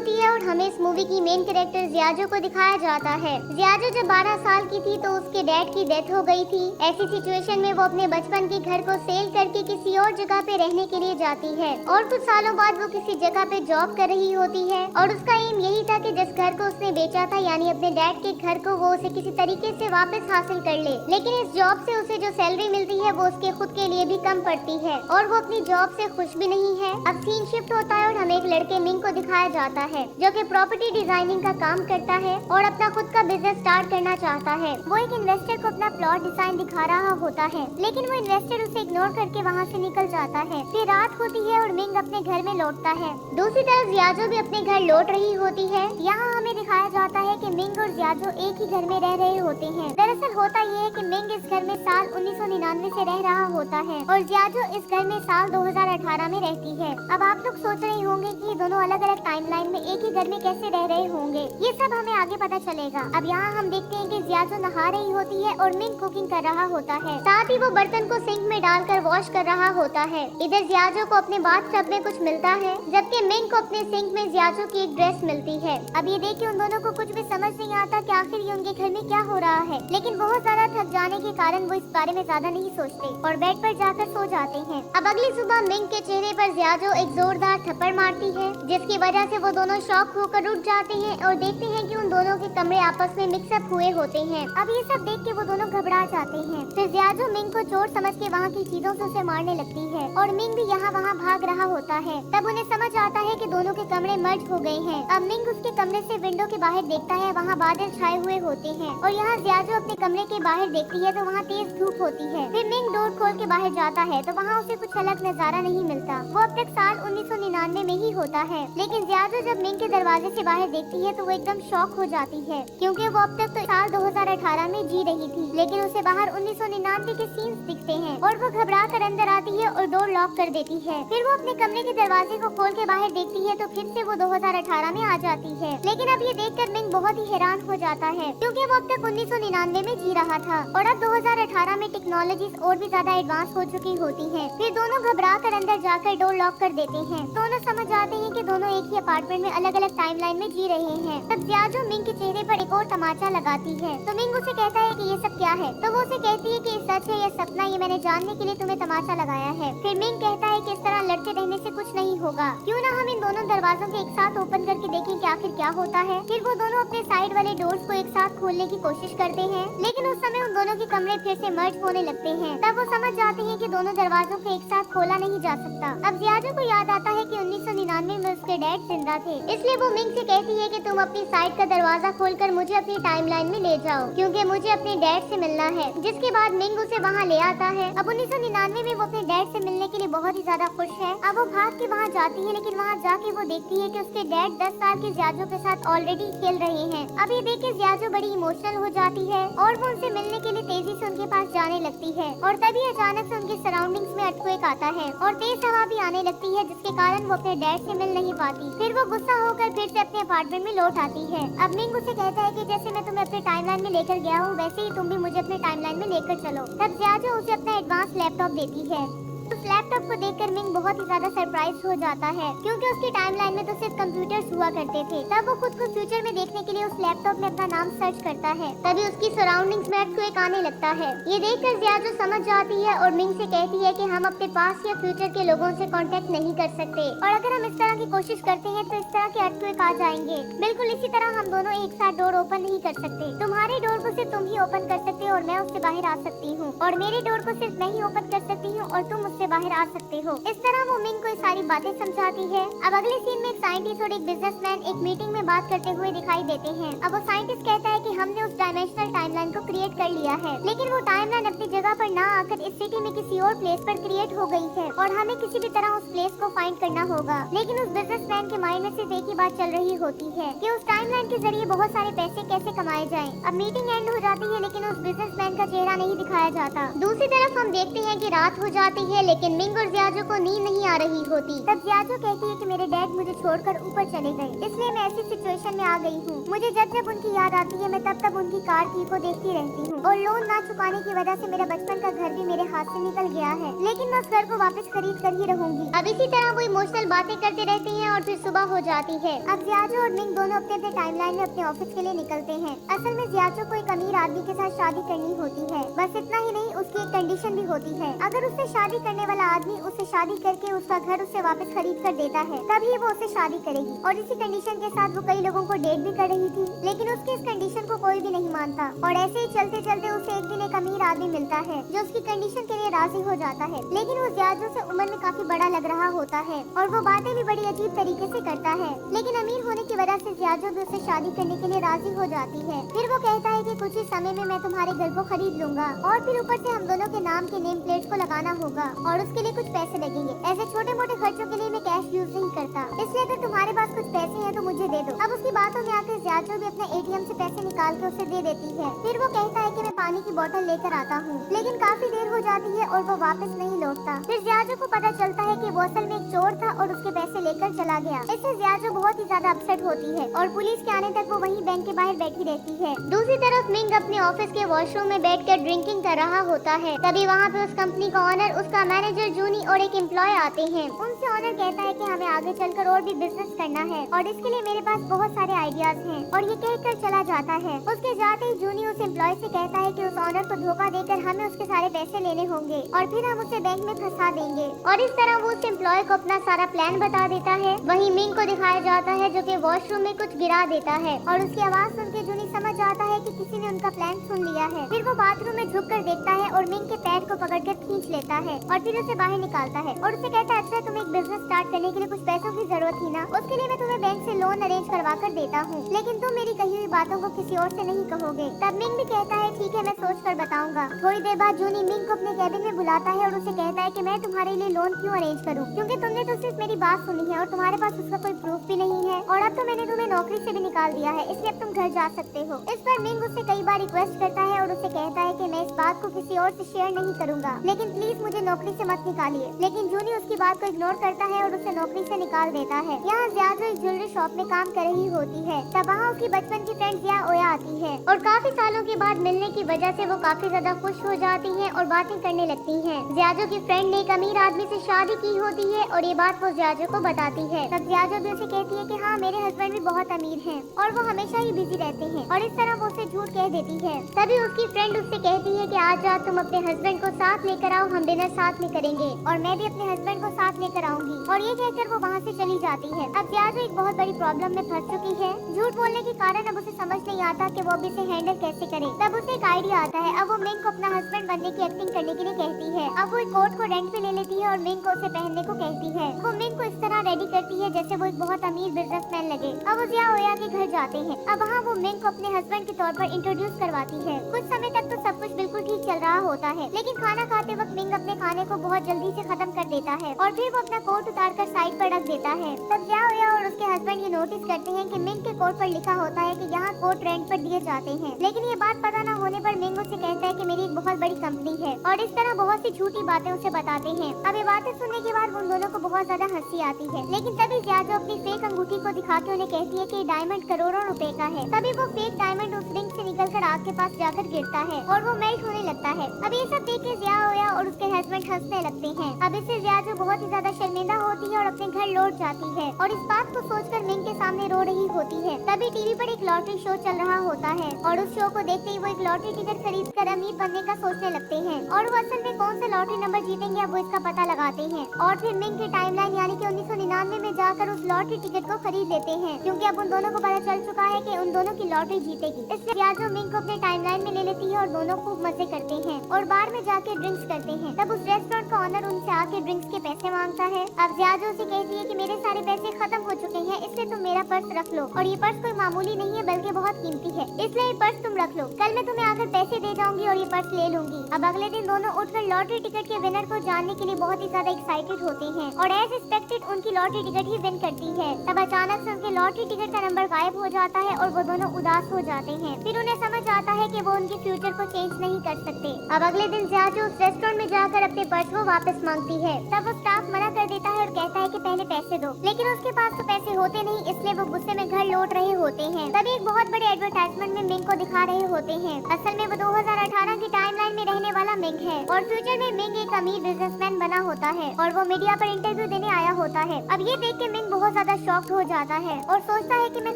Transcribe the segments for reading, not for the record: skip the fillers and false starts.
होती है और हमें इस मूवी की मेन कैरेक्टर जियाजो को दिखाया जाता है। जियाजो जब 12 साल की थी तो उसके डैड की डेथ हो गई थी। ऐसी सिचुएशन में वो अपने बचपन के घर को सेल करके किसी और जगह पे रहने के लिए जाती है और कुछ सालों बाद वो किसी जगह पे जॉब कर रही होती है और उसका एम यही था कि जिस घर को उसने बेचा था यानी अपने डैड के घर को वो उसे किसी तरीके से वापस हासिल कर ले। लेकिन इस जॉब से उसे जो सैलरी मिलती है वो उसके खुद के लिए भी कम पड़ती है और वो अपनी जॉब से खुश भी नहीं है। अब सीन शिफ्ट होता है और हमें एक लड़के मिंग को दिखाया जाता है जो कि प्रॉपर्टी डिजाइनिंग का काम करता है और अपना खुद का बिजनेस स्टार्ट करना चाहता है। वो एक इन्वेस्टर को अपना प्लॉट डिजाइन दिखा रहा होता है लेकिन वो इन्वेस्टर उसे इग्नोर करके वहाँ से निकल जाता है। फिर रात होती है और मिंग अपने घर में लौटता है। दूसरी तरफ जियाजो भी अपने घर लौट रही होती है। यहाँ हमें दिखाया जाता है कि मिंग और जियाजो एक ही घर में रह रहे होते हैं। दरअसल होता ये है कि मिंग इस घर में साल 1999 से रह रहा होता है और जियाजो इस घर में साल 2018 में रहती है। अब आप लोग सोच रहे होंगे कि दोनों अलग अलग टाइमलाइन में एक ही घर में कैसे रह रहे होंगे। ये सब हमें आगे पता चलेगा। अब यहाँ हम देखते हैं कि जियाजो नहा रही होती है और मिंग कुकिंग कर रहा होता है। साथ ही वो बर्तन को सिंक में डालकर वॉश कर रहा होता है। इधर जियाजो को अपने बाथटब में कुछ मिलता है जबकि मिंग को अपने सिंक में जियाजो की एक ड्रेस मिलती है। अब ये देख के उन दोनों को कुछ भी समझ नहीं आता कि आखिर ये उनके घर में क्या हो रहा है, लेकिन बहुत ज्यादा थक जाने के कारण वो इस बारे में ज्यादा नहीं सोचते और बेड पर जाकर सो जाते हैं। अब अगली सुबह मिंग के चेहरे पर जियाजो एक जोरदार थप्पड़ मारती है जिसकी वजह से वो दोनों शॉक होकर उठ जाते हैं और देखते हैं कि उन दोनों के कमरे आपस में मिक्सअप हुए होते हैं। अब ये सब देख के वो दोनों घबरा जाते हैं। फिर जियाजो मिंग को चोर समझ के वहाँ की चीजों से उसे मारने लगती है और मिंग भी यहाँ वहाँ भाग रहा होता है। तब उन्हें समझ आता है कि दोनों के कमरे मर्ज हो गए हैं। अब मिंग उसके कमरे से विंडो के बाहर देखता है, वहाँ बादल छाए हुए होते हैं और यहाँ जियाजो अपने कमरे के बाहर देखती है तो वहाँ तेज धूप होती है। फिर मिंग डोर खोल के बाहर जाता है तो वहाँ उसे कुछ अलग नजारा नहीं मिलता। वो अब तक साल 1999 में ही होता है, लेकिन जियाजो जब मिंग के दरवाजे से बाहर देखती है तो वो एकदम शॉक हो जाती है क्योंकि वो अब तक तो साल 2018 में जी रही थी, लेकिन उसे बाहर 1999 के सीन्स दिखते हैं और वो घबरा कर अंदर आती है और डोर लॉक कर देती है। फिर वो अपने कमरे के दरवाजे को खोल के बाहर देखती है तो फिर से वो 2018 में आ जाती है। लेकिन अब ये देखकर मिंग बहुत ही हैरान हो जाता है क्योंकि वो अब तक 1999 में जी रहा था और अब 2018 में टेक्नोलॉजीज और भी ज्यादा एडवांस हो चुकी होती है। फिर दोनों घबरा कर अंदर जाकर डोर लॉक कर देते हैं। दोनों समझ जाते हैं कि दोनों एक ही अपार्टमेंट में अलग अलग टाइमलाइन में जी रहे हैं। तब जियाजो मिंग के चेहरे पर एक और तमाचा लगाती है तो मिंग उसे कहता है कि ये सब क्या है, तो वो उसे कहती है कि ये सच है या सपना, ये मैंने जानने के लिए तुम्हें तमाचा लगाया है। फिर मिंग कहता है कि इस तरह लड़ते रहने से कुछ नहीं होगा, क्यों ना हम इन दोनों दरवाजों को एक साथ ओपन करके देखें कि आखिर क्या होता है। फिर वो दोनों अपने साइड वाले डोर्स को एक साथ खोलने की कोशिश करते हैं, लेकिन उस समय उन दोनों के कमरे फिर से मर्ज होने लगते हैं। तब वो समझ जाते हैं कि दोनों दरवाजों को एक साथ खोला नहीं जा सकता। अब जियाजो को याद आता है कि 1999 में उसके डैड जिंदा थे, इसलिए वो मिंग से कहती है कि तुम अपनी साइड का दरवाजा खोलकर मुझे अपनी टाइमलाइन में ले जाओ क्योंकि मुझे अपने डैड से मिलना है। जिसके बाद मिंग उसे वहाँ ले आता है। अब 1999 में वो अपने डैड से मिलने के लिए बहुत ही ज्यादा खुश है। अब वो भाग के वहाँ जाती है, लेकिन वहाँ जाके वो देखती है कि उसके डैड 10 साल के जियाजो के साथ ऑलरेडी खेल रहे हैं। अब ये देख के जियाजो बड़ी इमोशनल हो जाती है और वो उनसे मिलने के लिए तेजी से उनके पास जाने लगती है और तभी अचानक से उनके सराउंडिंग्स में अर्थक्वेक आता है और तेज हवा भी आने लगती है जिसके कारण वो अपने डैड से मिल नहीं पाती। फिर वो गुस्सा होकर फिर से अपने अपार्टमेंट में लौट आती है। अब मिंग उसे कहता है कि जैसे मैं तुम्हें अपने टाइमलाइन में लेकर गया हूँ वैसे ही तुम भी मुझे अपने टाइमलाइन में लेकर चलो। तब जियाजो उसे अपना एडवांस लैपटॉप देती है। उस लैपटॉप को देखकर मिंग बहुत ही ज्यादा सरप्राइज हो जाता है क्योंकि उसकी टाइमलाइन में तो सिर्फ कंप्यूटर्स हुआ करते थे। तब वो खुद को फ्यूचर में देखने के लिए उस लैपटॉप में अपना नाम सर्च करता है, तभी उसकी सराउंडिंग्स में अर्थक्वेक आने लगता है। ये देखकर जियाजो समझ जाती है और मिंग से कहती है कि हम अपने पास या फ्यूचर के लोगों से कांटेक्ट नहीं कर सकते और अगर हम इस तरह की कोशिश करते हैं तो इस तरह के अर्थक्वेक आ जाएंगे। बिल्कुल इसी तरह हम दोनों एक साथ डोर ओपन नहीं कर सकते। तुम्हारे डोर को सिर्फ तुम ही ओपन कर सकते हो और मैं उससे बाहर आ सकती हूँ और मेरे डोर को सिर्फ मैं ही ओपन कर सकती हूँ और तुम उससे बाहर आ सकते हो। इस तरह वो मिंग को सारी बातें समझाती है। अब अगले सीन में एक साइंटिस्ट और एक बिजनेसमैन एक मीटिंग में बात करते हुए दिखाई देते हैं। अब वो साइंटिस्ट कहता है कि हमने उस डायमेंशनल टाइमलाइन को क्रिएट कर लिया है, लेकिन वो टाइमलाइन अपनी जगह पर ना आकर इस सिटी में किसी और प्लेस पर क्रिएट हो गई है और हमें किसी भी तरह उस प्लेस को फाइंड करना होगा। लेकिन उस बिजनेसमैन के माइंड में सिर्फ एक ही बात चल रही होती है कि उस टाइमलाइन के जरिए बहुत सारे पैसे कैसे कमाए जाएं। अब मीटिंग एंड हो जाती है लेकिन उस बिजनेसमैन का चेहरा नहीं दिखाया जाता। दूसरी तरफ हम देखते हैं कि रात हो जाती है लेकिन मिंग और जियाजो को नींद नहीं आ रही होती। तब जियाजो कहती है कि मेरे डैड मुझे छोड़कर ऊपर चले गए, इसलिए मैं ऐसी सिचुएशन में आ गई हूँ। मुझे जब जब उनकी याद आती है मैं तब तब उनकी कार की को देखती रहती हूँ और लोन ना चुकाने की वजह से मेरा बचपन का घर भी मेरे हाथ से निकल गया है, लेकिन मैं उस घर को वापस खरीद कर ही रहूंगी। अब इसी तरह वो इमोशनल बातें करते रहते हैं और फिर सुबह हो जाती है। अब जियाजो और मिंग दोनों अपने अपने टाइमलाइन में अपने ऑफिस के लिए निकलते हैं। असल में जियाजो को एक अमीर आदमी के साथ शादी करनी होती है। बस इतना ही नहीं, उसकी एक कंडीशन भी होती है, अगर उससे शादी करने वाला आदमी उससे शादी करके उसका घर उससे वापस खरीद कर देता है तभी वो उससे शादी करेगी। और इसी कंडीशन के साथ वो कई लोगों को डेट भी कर रही थी, लेकिन उसकी इस कंडीशन को कोई भी नहीं मानता। और ऐसे ही चलते चलते उसे एक दिन एक अमीर आदमी मिलता है जो उसकी कंडीशन के लिए राजी हो जाता है, लेकिन वो जियाजो से उम्र में काफी बड़ा लग रहा होता है और वो बातें भी बड़ी अजीब तरीके से करता है। लेकिन अमीर होने की वजह से जियाजो भी उससे शादी करने के लिए राजी हो जाती है। फिर वो कहता है कि कुछ ही समय में मैं तुम्हारे घर को खरीद लूंगा और फिर ऊपर से हम दोनों के नाम के नेम प्लेट को लगाना होगा और उसके लिए कुछ पैसे लगेंगे। ऐसे छोटे मोटे खर्चों के लिए मैं कैश यूज नहीं करता, इसलिए अगर तुम्हारे पास कुछ पैसे हैं तो मुझे दे दो। अब उसकी बातों में आकर जियाजो भी अपने एटीएम से पैसे निकाल के उसे दे देती है। फिर वो कहता है कि मैं पानी की बोतल लेकर आता हूँ, लेकिन काफी देर हो जाती है और वो वापस नहीं लौटता। फिर जियाजो को पता चलता है कि वो असल में एक चोर था और उसके पैसे लेकर चला गया। इससे जियाजो बहुत ही ज्यादा अपसेट होती है और पुलिस के आने तक वो वहीं बैंक के बाहर बैठी रहती है। दूसरी तरफ मिंग अपने ऑफिस के वॉशरूम में बैठकर ड्रिंकिंग कर रहा होता है। तभी वहाँ पे उस कंपनी का ऑनर, उसका मैनेजर जूनी और एक एम्प्लॉय आते हैं। उनसे ऑनर कहता है कि हमें आगे चलकर और भी बिजनेस करना है और इसके लिए मेरे पास बहुत सारे आइडियाज हैं, और ये कहकर चला जाता है। उसके जाते ही जूनी उस एम्प्लॉय से कहता है कि उस ऑनर को धोखा देकर हमें उसके सारे पैसे लेने होंगे और फिर हम उसे बैंक में फंसा देंगे। और इस तरह वो उस एम्प्लॉय को अपना सारा प्लान बता देता है। वहीं मिंग को दिखाया जाता है जो कि वॉशरूम में कुछ गिरा देता है और उसकी आवाज सुन के जूनी समझ जाता है कि किसी ने उनका प्लान सुन लिया है। फिर वो बाथरूम में झुक कर देखता है और मिंग के पैर को पकड़कर खींच लेता है और फिर उसे बाहर निकालता है और उसे कहता है, अच्छा तुम्हें एक बिजनेस स्टार्ट करने के लिए कुछ पैसों की जरूरत थी ना, उसके लिए मैं तुम्हें बैंक से लोन अरेंज करवा कर देता हूँ, लेकिन तुम मेरी कही हुई बातों को किसी और से नहीं कहोगे। तब मिंग भी कहता है ठीक है, मैं सोच कर बताऊंगा। थोड़ी देर बाद जूनी मिंग को अपने कैबिन में बुलाता है और उसे कहता है कि मैं तुम्हारे लिए लोन क्यों अरेंज करूं, क्योंकि तुमने तो सिर्फ मेरी बात सुनी है और तुम्हारे पास उसका कोई प्रूफ भी नहीं है और अब तो मैंने तुम्हें नौकरी से भी निकाल दिया है, इसलिए अब तुम घर जा सकते हो। इस पर मिंग उससे कई बार रिक्वेस्ट करता है और उसे कहता है कि मैं इस बात को किसी और से शेयर नहीं करूंगा, लेकिन प्लीज मुझे नौकरी से मत निकालिए। लेकिन जूनी उसकी बात को इग्नोर करता है और उसे नौकरी से निकाल देता है। यहाँ जियाजो एक ज्वेलरी शॉप में काम कर रही होती है। तब वहाँ उसकी बचपन की फ्रेंड जिया ओया आती है और काफी सालों के बाद मिलने की वजह से वो काफी ज्यादा खुश हो जाती है और बातें करने लगती है। जियाजो की फ्रेंड ने एक अमीर आदमी से शादी की होती है और ये बात वो जियाजो को बताती है। तब जियाजो भी उसे कहती है कि हाँ मेरे हस्बैंड भी बहुत अमीर हैं और वो हमेशा ही बिजी रहते हैं, और इस तरह वो उसे झूठ कह देती है। तभी उसकी फ्रेंड उससे कहती है कि आज रात तुम अपने हस्बैंड को साथ लेकर आओ, हम डिनर साथ में करेंगे और मैं भी अपने हस्बैंड को साथ लेकर आऊंगी। और ये कहकर वो वहाँ से चली जाती है। अब जियाजो एक बहुत बड़ी प्रॉब्लम में फंस चुकी है। झूठ बोलने के कारण अब उसे समझ नहीं आता कि वो अभी इसे हैंडल कैसे करे। तब उसे एक आइडिया आता है। अब वो मिंग को अपना हस्बैंड बनने की एक्टिंग करने के लिए कहती है। अब वो एक कोट को रेंट पे ले लेती है और मिंग को उसे पहनने को कहती है। वो मिंग को इस तरह रेडी करती है जैसे वो एक बहुत अमीर बिजनेसमैन लगे। अब वो जिया ओया के घर जाते हैं। अब वहाँ वो मिंग को अपने हस्बैंड के तौर पर इंट्रोड्यूस करवाती है। कुछ समय तक तो सब कुछ बिल्कुल ठीक चल रहा होता है, लेकिन खाना खाते वक्त मिंग अपने खाने को बहुत जल्दी से खत्म कर देता है और फिर वो अपना कोट उतार कर साइड पर रख देता है। तब जिया ओया और उसके हस्बैंड ये नोटिस करते हैं कि मिंग के कोट पर लिखा होता है कि यहाँ कोट रेंट पर दिए जाते हैं, लेकिन ये बात पता न होने पर मिंग उसे कहता है कि मेरी एक बहुत बड़ी कंपनी है और इस तरह बहुत सी झूठी बातें उसे बताते हैं। अब ये बातें सुनने के बाद उन दोनों को बहुत ज्यादा हंसी आती है, लेकिन तभी जियाजो अपनी फेक अंगूठी को दिखा के उन्हें कहती है कि डायमंड करोड़ों रुपए का है। तभी वो फेक डायमंड उस रिंग से निकलकर आग के पास जाकर गिरता है और वो मेल्ट होने लगता है। अब ये सब देख के जिया ओया और उसके हस्बैंड हंसने लगते हैं। अब इससे जियाजो बहुत ही ज्यादा शर्मिंदा होती है और अपने घर लौट जाती है और इस बात को सोचकर मिंग के सामने रो रही होती है। तभी टीवी पर एक लॉटरी शो चल रहा होता है और उस शो को देखते ही वो एक लॉटरी टिकट खरीद कर अमीर बनने का सोचने लगते हैं और वो असल में कौन सा लॉटरी नंबर जीतेंगे अब वो इसका पता लगाते हैं और फिर मिंग की टाइमलाइन यानी कि 1999 में जाकर उस लॉटरी टिकट को खरीद लेते हैं, क्योंकि अब उन दोनों को पता चल चुका है कि उन दोनों की लॉटरी जीतेगी। इसलिए जियाजो मिंग को अपने टाइमलाइन में ले लेती है और दोनों खूब मजे करते हैं और बार में जाके ड्रिंक्स करते हैं। तब उस रेस्टोरेंट का ऑनर उनसे आके ड्रिंक्स के पैसे मांगता है। अब जियाजो से कहती है कि मेरे सारे पैसे खत्म हो चुके हैं, इसलिए तुम मेरा पर्स रख लो और ये पर्स कोई मामूली नहीं है बल्कि बहुत कीमती है, इसलिए ये पर्स तुम रख लो, कल मैं तुम्हें आकर पैसे पैसे दे जाऊंगी और ये पर्स ले लूंगी। अब अगले दिन दोनों उठकर लॉटरी टिकट के विनर को जानने के लिए बहुत ही ज्यादा एक्साइटेड होते हैं और एज एक्सपेक्टेड उनकी लॉटरी टिकट ही विन करती है। तब अचानक से उनके लॉटरी टिकट का नंबर गायब हो जाता है और वो दोनों उदास हो जाते हैं। फिर उन्हें समझ आता है कि वो उनके फ्यूचर को चेंज नहीं कर सकते। अब अगले दिन जियाजो उस रेस्टोरेंट में जाकर अपने पर्स को वापस मांगती है। तब वो स्टाफ मना कर देता है और कहता है कि पहले पैसे दो, लेकिन उसके पास तो पैसे होते नहीं, इसलिए वो गुस्से में घर लौट रहे होते हैं। तभी एक बहुत बड़े एडवर्टाइजमेंट में मिंग को दिखा रहे होते हैं। असल में वो 2018 की टाइमलाइन में रहने वाला मिंग है और फ्यूचर में मिंग एक अमीर बिजनेसमैन बना होता है और वो मीडिया पर इंटरव्यू देने आया होता है। अब ये देख के मिंग बहुत ज्यादा शॉक्ड हो जाता है और सोचता है कि मैं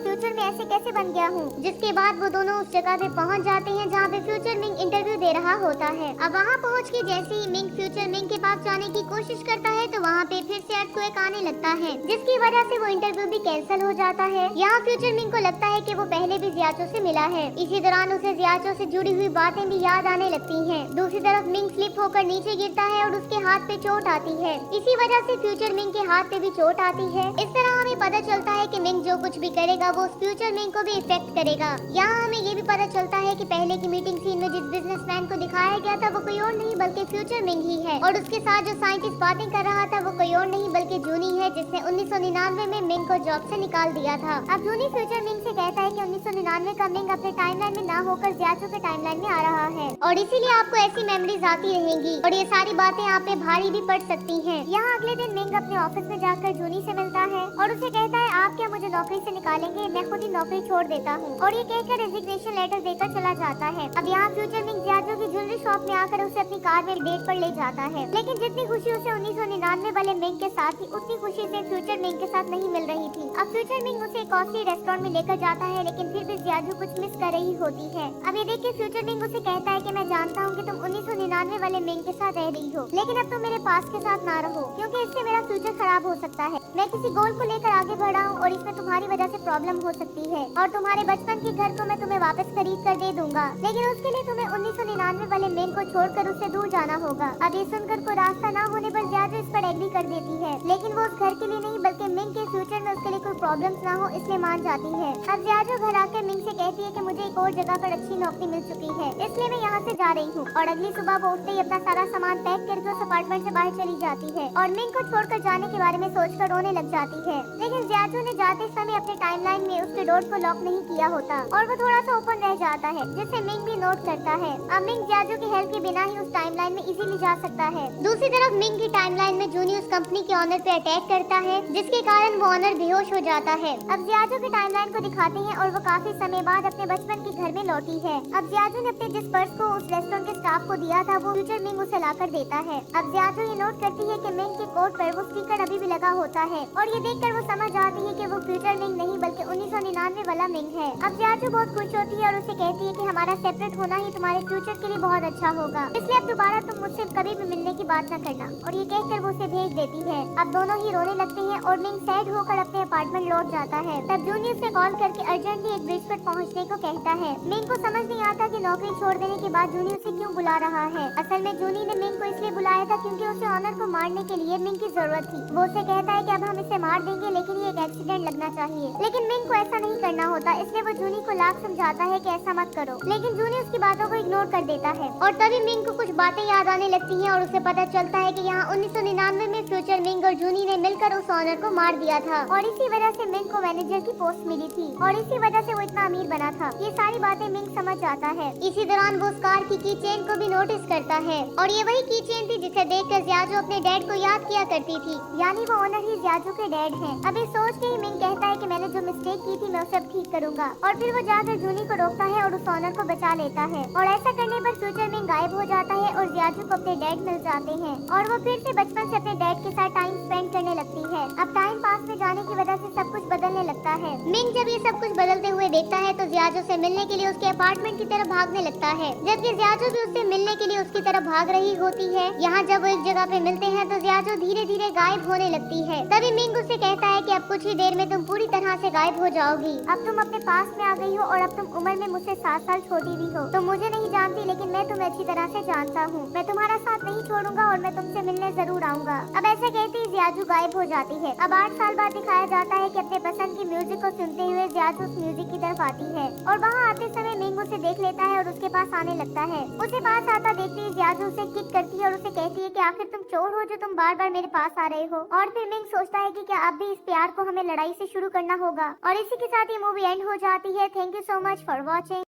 फ्यूचर में ऐसे कैसे बन गया हूँ। जिसके बाद वो दोनों उस जगह पे पहुँच जाते हैं जहाँ पे फ्यूचर मिंग इंटरव्यू दे रहा होता है। अब वहाँ पहुँच के जैसे ही मिंग फ्यूचर मिंग के पास जाने की कोशिश करता है तो वहाँ पे फिर से अर्थक्वेक आने लगता है, जिसकी वजह से वो इंटरव्यू भी कैंसिल हो जाता है। यहाँ फ्यूचर मिंग को लगता है कि वो पहले भी जियाचो से मिला है। इसी दौरान उसे जियाचो से जुड़ी हुई बातें भी याद आने लगती हैं। दूसरी तरफ मिंग स्लिप होकर नीचे गिरता है और उसके हाथ पे चोट आती है। इसी वजह से फ्यूचर मिंग के हाथ पे भी चोट आती है। इस तरह हमें पता चलता है कि मिंग जो कुछ भी करेगा वो उस फ्यूचर मिंग को भी इफेक्ट करेगा। यहाँ हमें ये भी पता चलता है कि पहले की मीटिंग सीन में जिस बिजनेसमैन को दिखाया गया था वो कोई और नहीं बल्कि फ्यूचर मिंग ही है और उसके साथ जो साइंटिस्ट बातें कर रहा था वो कोई और नहीं बल्कि जूनी है, जिसने 1999 में मिंग को जॉब से निकाल दिया था। अब जूनी फ्यूचर मिंग से कहता है कि 1999 का मिंग अपने टाइमलाइन में ना होकर जियाचो के टाइमलाइन में आ रहा है और इसीलिए आपको ऐसी मेमोरीज आती रहेंगी और ये सारी बातें आप पे भारी भी पड़ सकती हैं। यहाँ अगले दिन मिंग अपने ऑफिस में जाकर जूनी से मिलता है और उसे कहता है आप क्या मुझे नौकरी से निकालेंगे, मैं खुद ही नौकरी छोड़ देता हूँ और ये कहकर रेजिग्नेशन लेटर देकर चला जाता है। अब यहाँ फ्यूचर मिंग जियाचो की ज्वेलरी शॉप में आकर उसे अपनी कार में डेट पर ले जाता है, लेकिन जितनी खुशी उसे 1999 वाले मिंग के साथ थी उतनी खुशी से फ्यूचर मिंग के साथ नहीं मिल रही थी। अब फ्यूचर मिंग उसे कॉस्टली रेस्टोरेंट में लेकर जाता है, लेकिन फिर भी जियाचो कुछ मिस कर रही होती है। अब ये देख के फ्यूचर मिंग उसे कहता है कि मैं जानता हूँ कि तुम 1999 वाले मिंग के साथ रह रही हो, लेकिन अब तुम मेरे पास के साथ ना रहो क्योंकि इससे मेरा फ्यूचर खराब हो सकता है। मैं किसी गोल को लेकर आगे बढ़ा हूँ और इसमें तुम्हारी वजह से प्रॉब्लम हो सकती है और तुम्हारे बचपन के घर को मैं तुम्हें वापस खरीद कर दे दूंगा, लेकिन उसके लिए तुम्हें 1999 वाले मिंग को छोड़कर उससे दूर जाना होगा। अब ये सुनकर को रास्ता ना होने पर जियाचो इस पर एग्री कर देती है, लेकिन वो उस घर के लिए नहीं बल्कि मिंग के फ्यूचर में उसके लिए कोई प्रॉब्लम्स ना हो इसलिए मान जाती है। अब जियाचो घर आकर मिंग से कहती है कि मुझे एक और जगह पर अच्छी नौकरी मिल चुकी है, इसलिए मैं यहाँ से जा रही हूँ और अगली सुबह वो उठते ही अपना सारा सामान पैक करके उस अपार्टमेंट से बाहर चली जाती है और मिंग को छोड़कर जाने के बारे में सोचकर रोने लग जाती है। लेकिन जियाचो ने जाते समय अपने टाइमलाइन में उसके डोर को लॉक नहीं किया होता और वो थोड़ा सा ओपन रह जाता है, जिसे मिंग भी नोट करता है। अब मिंग जियाचो की हेल्प के बिना ही उस टाइमलाइन में इजीली जा सकता है। दूसरी तरफ मिंग की टाइमलाइन में जूनी उस कंपनी के ऑनर पे अटैक करता है, जिसके कारण वो ऑनर बेहोश हो जाता है। अब जियाचो की टाइमलाइन को दिखाते हैं और वो काफी समय बाद अपने बचपन के घर में लौटी है। अब जियाचो ने अपने जिस पर्स को उस रेस्टोरेंट के स्टाफ को दिया था वो फ्यूचर मिंग उसे लाकर देता है। अब जियाचो ये नोट करती है कि मिंग के कोट पर वो स्टिकर अभी भी लगा होता है और ये देखकर वो समझ जाती है कि वो फ्यूचर मिंग नहीं बल्कि 1999 वाला मिंग है। अब जियाचो बहुत खुश होती है और उसे कहती है कि हमारा सेपरेट होना ही तुम्हारे फ्यूचर के लिए बहुत अच्छा होगा, इसलिए अब दोबारा तुम मुझसे कभी भी मिलने की बात न करना, और ये कहकर वो उसे भेज देती है। अब दोनों ही रोने लगते हैं और मिंग सैड होकर अपने अपार्टमेंट लौट जाता है। तब जूनी उसे कॉल करके अर्जेंटली एक ब्रिज पर पहुंचने को कहता है। मिंग को समझ नहीं आता कि नौकरी छोड़ देने के बाद जूनी उसे क्यों बुला रहा है। असल में जूनी ने मिंग को इसलिए बुलाया था क्योंकि उसे ऑनर को मारने के लिए मिंग की जरूरत थी। वो उसे कहता है कि अब हम इसे मार देंगे लेकिन ये एक एक्सीडेंट लगना चाहिए, लेकिन मिंग को ऐसा नहीं करना होता, इसलिए वो जूनी को लाख समझाता है कि ऐसा मत करो, लेकिन जूनी उसकी बातों को इग्नोर कर देता है। और तभी मिंग को कुछ बातें याद आने लगती हैं और उसे पता चलता है कि यहाँ 1999 में फ्यूचर मिंग और जूनी ने मिलकर उस ऑनर को मार दिया था और इसी वजह से मिंग को मैनेजर की पोस्ट मिली थी और इसी वजह से वो इतना अमीर बना था। ये सारी बातें मिंग समझ जाता है। इसी दौरान वो उस कार की चेन को भी नोटिस करता है और ये वही की चेन थी जिसे देखकर जियाचो अपने डैड को याद किया करती थी, यानी वो ऑनर ही जियाचो के डैड हैं। अब ये सोच के ही मिंग कहता है कि मैंने जो मिस्टेक की थी मैं उसे अब ठीक करूंगा और फिर वो जाकर जूनी को रोकता है और उस ऑनर को बचा लेता है और ऐसा करने पर फ्यूचर मिंग गायब हो जाता है और जियाचो को अपने डैड मिल जाते हैं और वो फिर से बचपन से अपने डैड के साथ टाइम स्पेंड करने लगती है। अब टाइम पास में जाने की वजह से सब कुछ बदलने लगता है। मिंग जब ये सब कुछ बदलते हुए देखता है तो जियाचो से मिलने के लिए उसके अपार्टमेंट की तरफ भागने लगता है, जबकि जियाचो भी उससे मिलने के लिए उसकी तरफ भाग रही होती है। यहाँ जब वो एक जगह पे मिलते हैं तो जियाचो धीरे धीरे गायब होने लगती है। तभी मिंग उसे कहता है कि अब कुछ ही देर में तुम पूरी तरह से गायब हो जाओगी। अब तुम अपने पास में आ गई हो और अब तुम उम्र में मुझसे 7 साल छोटी भी हो। तुम मुझे नहीं जानती लेकिन मैं तुम्हें अच्छी अच्छी तरह से जानता हूँ। मैं तुम्हारा साथ नहीं छोड़ूंगा और मैं तुमसे मिलने जरूर आऊंगा। अब ऐसे कहते ही जियाजू गायब हो जाती है। अब 8 साल बाद दिखाया जाता है कि अपने पसंद की म्यूजिक को सुनते हुए जियाजू उस म्यूजिक की तरफ आती है और वहाँ आते समय मिंग उसे देख लेता है और उसके पास आने लगता है। उसे पास आता देखते ही जियाजू उसे किक करती है और उसे कहती है कि आखिर तुम चोर हो जो तुम बार बार मेरे पास आ रहे हो। और फिर मिंग सोचता है कि क्या अब भी इस प्यार को हमें लड़ाई से शुरू करना होगा। और इसी के साथ ये मूवी एंड हो जाती है। Thank you so much for watching.